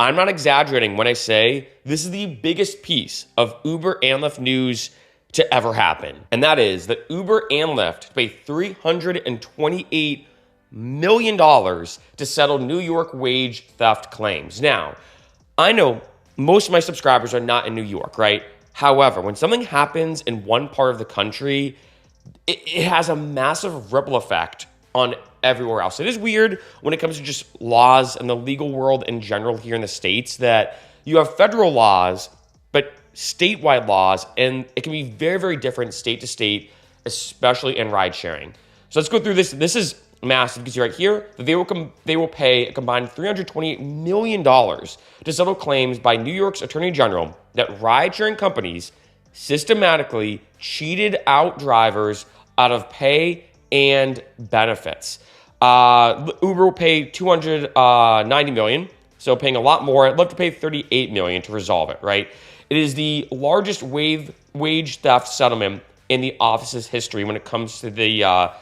I'm not exaggerating when I say this is the biggest piece of Uber and Lyft news to ever happen. And that is that Uber and Lyft pay $328 million to settle New York wage theft claims. Now, I know most of my subscribers are not in New York, right? However, when something happens in one part of the country, it has a massive ripple effect on everywhere else. It is weird when it comes to just laws and the legal world in general here in the States that you have federal laws, but statewide laws, and it can be very, very different state to state, especially in ride sharing. So let's go through this. This is massive. You can see right here that they will pay a combined $328 million to settle claims by New York's Attorney General that ride-sharing companies systematically cheated out drivers out of pay and benefits. Uber will pay $290 million, so paying a lot more. I'd love to pay $38 million to resolve it, right? It is the largest wage theft settlement in the office's history when it comes to the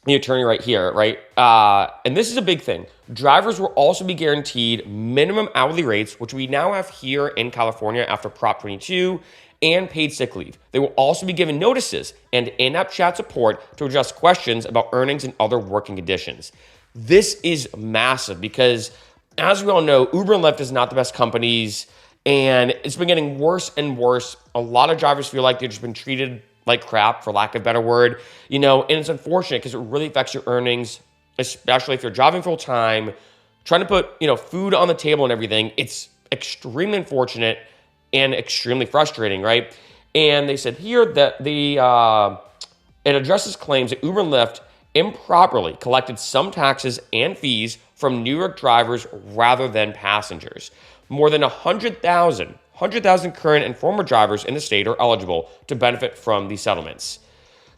attorney right here, right? And this is a big thing. Drivers will also be guaranteed minimum hourly rates, which we now have here in California after Prop 22, and paid sick leave. They will also be given notices and in-app chat support to address questions about earnings and other working conditions. This is massive because, as we all know, Uber and Lyft is not the best companies, and it's been getting worse and worse. A lot of drivers feel like they've just been treated like crap, for lack of a better word, and it's unfortunate because it really affects your earnings, especially if you're driving full time, trying to put, food on the table and everything. It's extremely unfortunate and extremely frustrating, right? And they said here that it addresses claims that Uber and Lyft improperly collected some taxes and fees from New York drivers rather than passengers. More than 100,000 current and former drivers in the state are eligible to benefit from these settlements.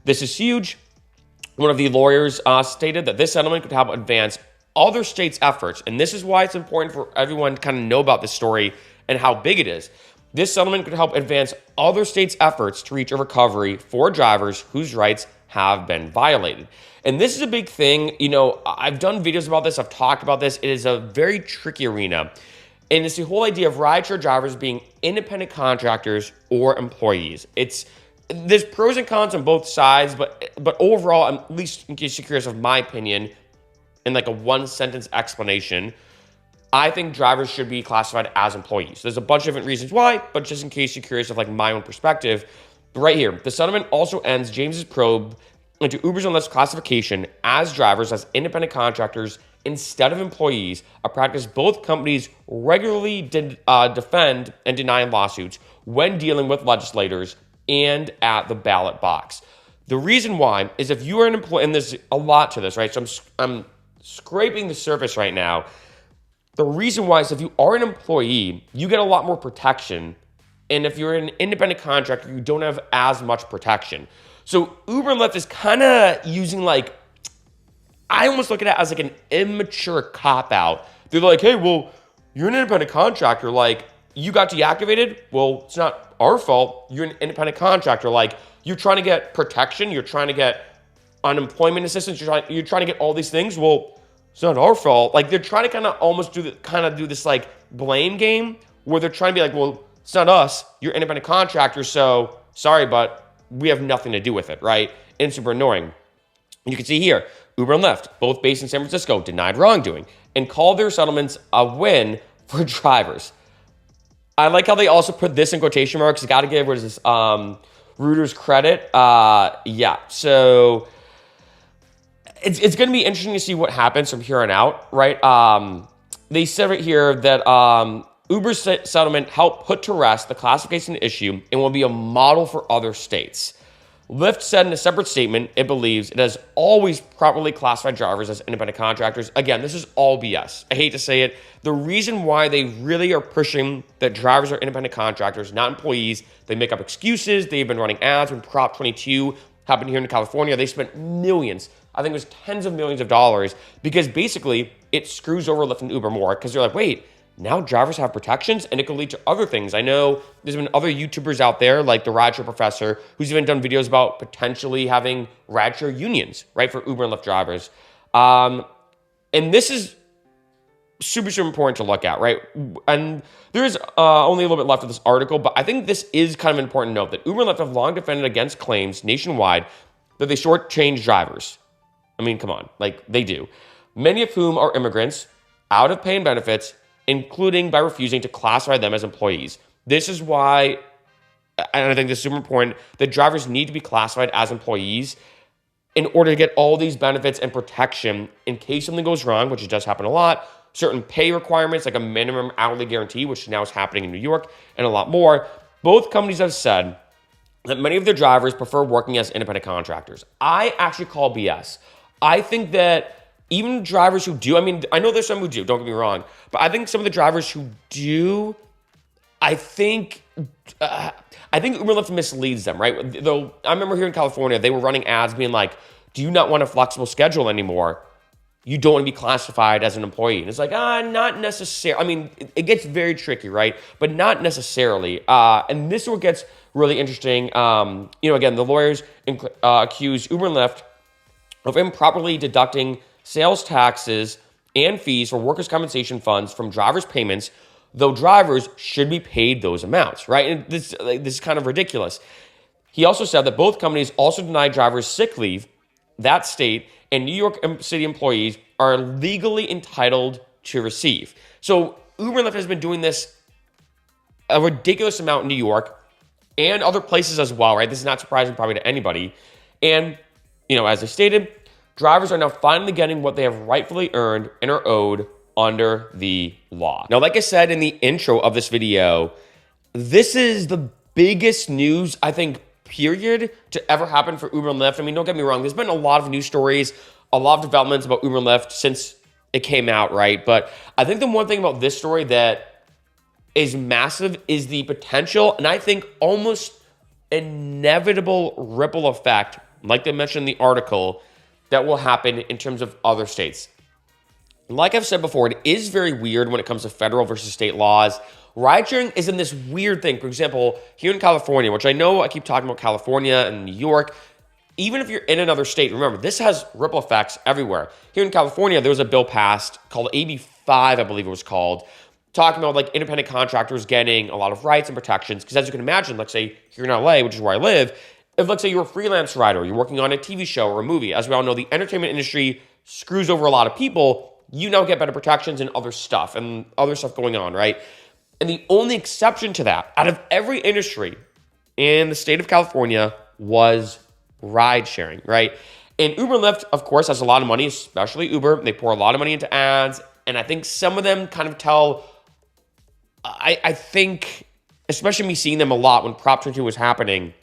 This is huge. One of the lawyers stated that this settlement could help advance other states' efforts, and this is why it's important for everyone to kind of know about this story and how big it is. This settlement could help advance other states' efforts to reach a recovery for drivers whose rights have been violated. And this is a big thing. I've done videos about this. I've talked about this. It is a very tricky arena. And it's the whole idea of rideshare drivers being independent contractors or employees. There's pros and cons on both sides, but overall, at least in case you're curious of my opinion, in like a one-sentence explanation, I think drivers should be classified as employees. There's a bunch of different reasons why, but just in case you're curious of my own perspective, right here, the settlement also ends James's probe into Uber's and Lyft's classification as drivers as independent contractors instead of employees, a practice both companies regularly defend and deny in lawsuits when dealing with legislators and at the ballot box. The reason why is if you are an employee, and there's a lot to this, right? So I'm scraping the surface right now. The reason why is if you are an employee, you get a lot more protection. And if you're an independent contractor, you don't have as much protection. So Uber and Lyft is kind of using I almost look at it as an immature cop-out. They're like, hey, well, you're an independent contractor. You got deactivated. Well, it's not our fault. You're an independent contractor. You're trying to get protection. You're trying to get unemployment assistance. You're trying to get all these things. Well, it's not our fault. They're trying to kind of almost do this blame game where they're trying to be well, it's not us. You're independent contractors. So sorry, but we have nothing to do with it, right? And it's super annoying. You can see here, Uber and Lyft, both based in San Francisco, denied wrongdoing and called their settlements a win for drivers. I like how they also put this in quotation marks. Got to give, Reuters credit. So it's going to be interesting to see what happens from here on out, right? They said right here that Uber's settlement helped put to rest the classification issue and will be a model for other states. Lyft said in a separate statement, it believes it has always properly classified drivers as independent contractors. Again, this is all BS. I hate to say it. The reason why they really are pushing that drivers are independent contractors, not employees, they make up excuses. They've been running ads when Prop 22 happened here in California. They spent millions, I think it was tens of millions of dollars, because basically it screws over Lyft and Uber more because they're like, wait, now drivers have protections, and it could lead to other things. I know there's been other YouTubers out there, like the Rideshare Professor, who's even done videos about potentially having rideshare unions, right, for Uber and Lyft drivers. And this is super, super important to look at, right? And there is only a little bit left of this article, but I think this is kind of an important note that Uber and Lyft have long defended against claims nationwide that they shortchange drivers. I mean, come on, like they do. Many of whom are immigrants, out of paying benefits, including by refusing to classify them as employees. This is why, and I think this is super important, that drivers need to be classified as employees in order to get all these benefits and protection in case something goes wrong, which does happen a lot. Certain pay requirements, like a minimum hourly guarantee, which now is happening in New York, and a lot more. Both companies have said that many of their drivers prefer working as independent contractors. I actually call BS. I think that even drivers who do, I mean, I know there's some who do, don't get me wrong, but I think some of the drivers who do, I think Uber Lyft misleads them, right? Though I remember here in California, they were running ads being like, do you not want a flexible schedule anymore? You don't want to be classified as an employee. And it's like, not necessarily. I mean, it gets very tricky, right? But not necessarily. And this is what gets really interesting. Again, the lawyers accuse Uber and Lyft of improperly deducting sales taxes and fees for workers' compensation funds from drivers' payments, though drivers should be paid those amounts, right? And this is kind of ridiculous. He also said that both companies also deny drivers sick leave that state and New York City employees are legally entitled to receive. So Uber and Lyft has been doing this a ridiculous amount in New York and other places as well, right? This is not surprising probably to anybody. And, as I stated, drivers are now finally getting what they have rightfully earned and are owed under the law. Now, like I said in the intro of this video, this is the biggest news, I think, period, to ever happen for Uber and Lyft. I mean, don't get me wrong. There's been a lot of news stories, a lot of developments about Uber and Lyft since it came out, right? But I think the one thing about this story that is massive is the potential, and I think almost inevitable ripple effect, like they mentioned in the article, that will happen in terms of other states. Like I've said before, it is very weird when it comes to federal versus state laws. Ride-sharing is in this weird thing. For example, here in California, which I know I keep talking about California and New York, even if you're in another state, remember, this has ripple effects everywhere. Here in California, there was a bill passed called AB 5, I believe it was called, talking about like independent contractors getting a lot of rights and protections. Because as you can imagine, let's say here in LA, which is where I live, if let's say you're a freelance writer, you're working on a TV show or a movie, as we all know, the entertainment industry screws over a lot of people. You now get better protections and other stuff going on, right? And the only exception to that, out of every industry in the state of California, was ride sharing, right? And Uber and Lyft, of course, has a lot of money, especially Uber. They pour a lot of money into ads. And I think some of them kind of tell, I think, especially me seeing them a lot when Prop 22 was happening,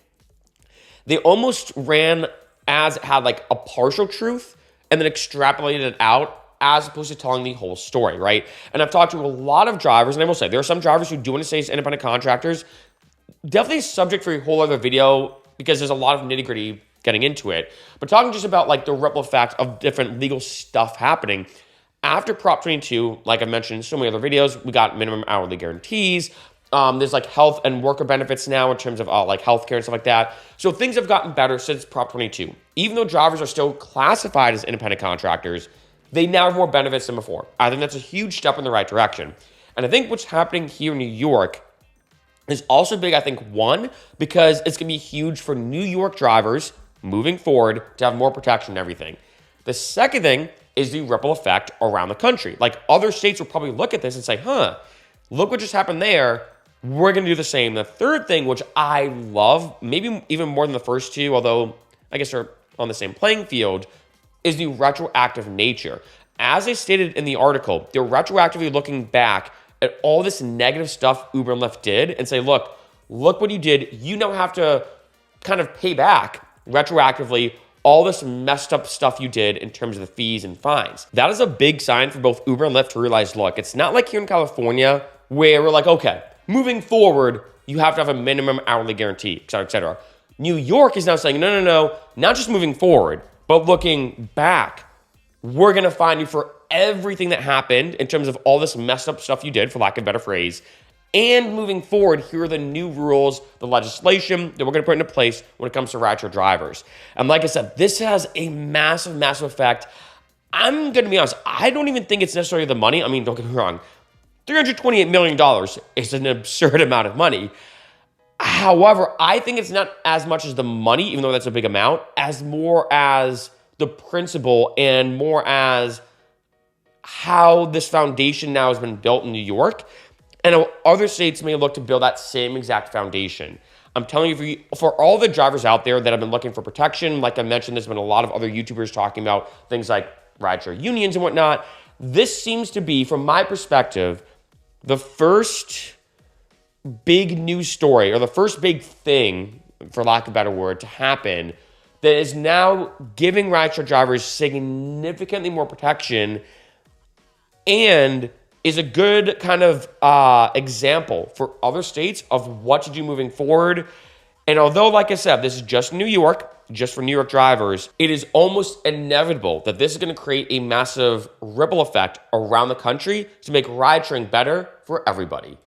they almost ran ads that had like a partial truth and then extrapolated it out as opposed to telling the whole story, right? And I've talked to a lot of drivers, and I will say there are some drivers who do want to stay as independent contractors. Definitely a subject for a whole other video because there's a lot of nitty-gritty getting into it. But talking just about like the ripple effect of different legal stuff happening. After Prop 22, like I mentioned in so many other videos, we got minimum hourly guarantees. There's like health and worker benefits now in terms of like healthcare and stuff like that. So things have gotten better since Prop 22. Even though drivers are still classified as independent contractors, they now have more benefits than before. I think that's a huge step in the right direction. And I think what's happening here in New York is also big, I think, one, because it's going to be huge for New York drivers moving forward to have more protection and everything. The second thing is the ripple effect around the country. Like other states will probably look at this and say, look what just happened there. We're going to do the same. The third thing, which I love, maybe even more than the first two, although I guess they're on the same playing field, is the retroactive nature. As I stated in the article, they're retroactively looking back at all this negative stuff Uber and Lyft did and say, look what you did. You now have to kind of pay back retroactively all this messed up stuff you did in terms of the fees and fines. That is a big sign for both Uber and Lyft to realize, look, it's not like here in California where we're like, okay, moving forward, you have to have a minimum hourly guarantee, et cetera, et cetera. New York is now saying, no, not just moving forward, but looking back. We're going to fine you for everything that happened in terms of all this messed up stuff you did, for lack of a better phrase. And moving forward, here are the new rules, the legislation that we're going to put into place when it comes to rideshare drivers. And like I said, this has a massive, massive effect. I'm going to be honest, I don't even think it's necessarily the money. I mean, don't get me wrong. $328 million is an absurd amount of money. However, I think it's not as much as the money, even though that's a big amount, as more as the principle and more as how this foundation now has been built in New York. And other states may look to build that same exact foundation. I'm telling you, for all the drivers out there that have been looking for protection, like I mentioned, there's been a lot of other YouTubers talking about things like rideshare unions and whatnot. This seems to be, from my perspective, the first big news story, or the first big thing, for lack of a better word, to happen that is now giving rideshare drivers significantly more protection and is a good kind of example for other states of what to do moving forward. And although, like I said, this is just New York, just for New York drivers, it is almost inevitable that this is going to create a massive ripple effect around the country to make ride sharing better for everybody.